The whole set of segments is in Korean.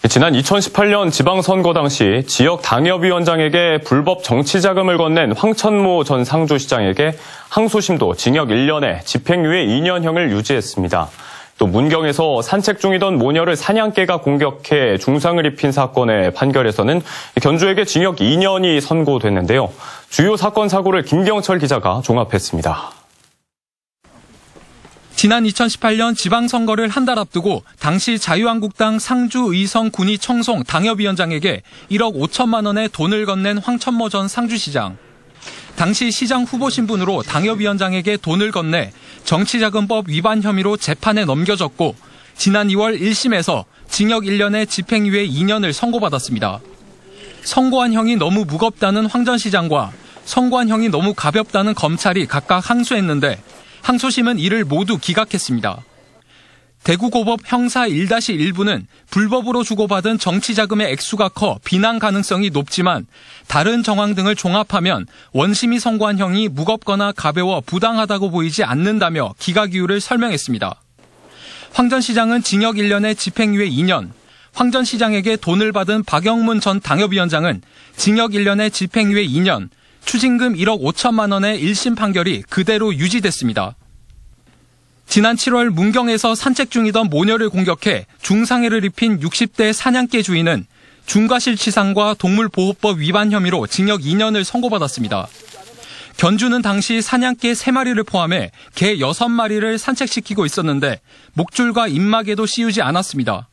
지난 2018년 지방선거 당시 지역 당협위원장에게 불법 정치자금을 건넨 황천모 전 상주시장에게 항소심도 징역 1년에 집행유예 2년형을 유지했습니다. 또 문경에서 산책 중이던 모녀를 사냥개가 공격해 중상을 입힌 사건의 판결에서는 견주에게 징역 2년이 선고됐는데요. 주요 사건 사고를 김경철 기자가 종합했습니다. 지난 2018년 지방선거를 한 달 앞두고 당시 자유한국당 상주의성 군위 청송 당협위원장에게 1억 5천만 원의 돈을 건넨 황천모 전 상주시장. 당시 시장 후보 신분으로 당협위원장에게 돈을 건네 정치자금법 위반 혐의로 재판에 넘겨졌고 지난 2월 1심에서 징역 1년에 집행유예 2년을 선고받았습니다. 선고한 형이 너무 무겁다는 황 전 시장과 선고한 형이 너무 가볍다는 검찰이 각각 항소했는데 항소심은 이를 모두 기각했습니다. 대구고법 형사 1-1부는 불법으로 주고받은 정치자금의 액수가 커 비난 가능성이 높지만 다른 정황 등을 종합하면 원심이 선고한 형이 무겁거나 가벼워 부당하다고 보이지 않는다며 기각 이유를 설명했습니다. 황 전 시장은 징역 1년에 집행유예 2년, 황 전 시장에게 돈을 받은 박영문 전 당협위원장은 징역 1년에 집행유예 2년, 추징금 1억 5천만 원의 1심 판결이 그대로 유지됐습니다. 지난 7월 문경에서 산책 중이던 모녀를 공격해 중상해를 입힌 60대 사냥개 주인은 중과실치상과 동물보호법 위반 혐의로 징역 2년을 선고받았습니다. 견주는 당시 사냥개 3마리를 포함해 개 6마리를 산책시키고 있었는데 목줄과 입막에도 씌우지 않았습니다.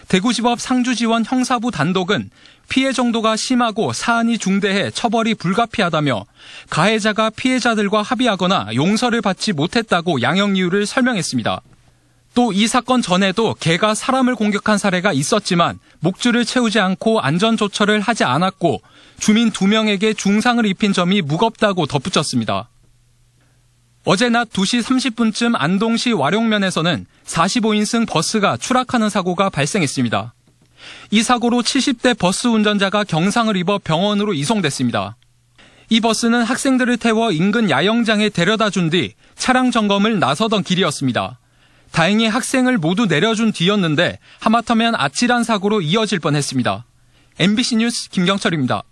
대구지법 상주지원 형사부 단독은 피해 정도가 심하고 사안이 중대해 처벌이 불가피하다며 가해자가 피해자들과 합의하거나 용서를 받지 못했다고 양형 이유를 설명했습니다. 또 이 사건 전에도 개가 사람을 공격한 사례가 있었지만 목줄을 채우지 않고 안전조처를 하지 않았고 주민 2명에게 중상을 입힌 점이 무겁다고 덧붙였습니다. 어제 낮 2시 30분쯤 안동시 와룡면에서는 45인승 버스가 추락하는 사고가 발생했습니다. 이 사고로 70대 버스 운전자가 경상을 입어 병원으로 이송됐습니다. 이 버스는 학생들을 태워 인근 야영장에 데려다 준 뒤 차량 점검을 나서던 길이었습니다. 다행히 학생을 모두 내려준 뒤였는데 하마터면 아찔한 사고로 이어질 뻔했습니다. MBC 뉴스 김경철입니다.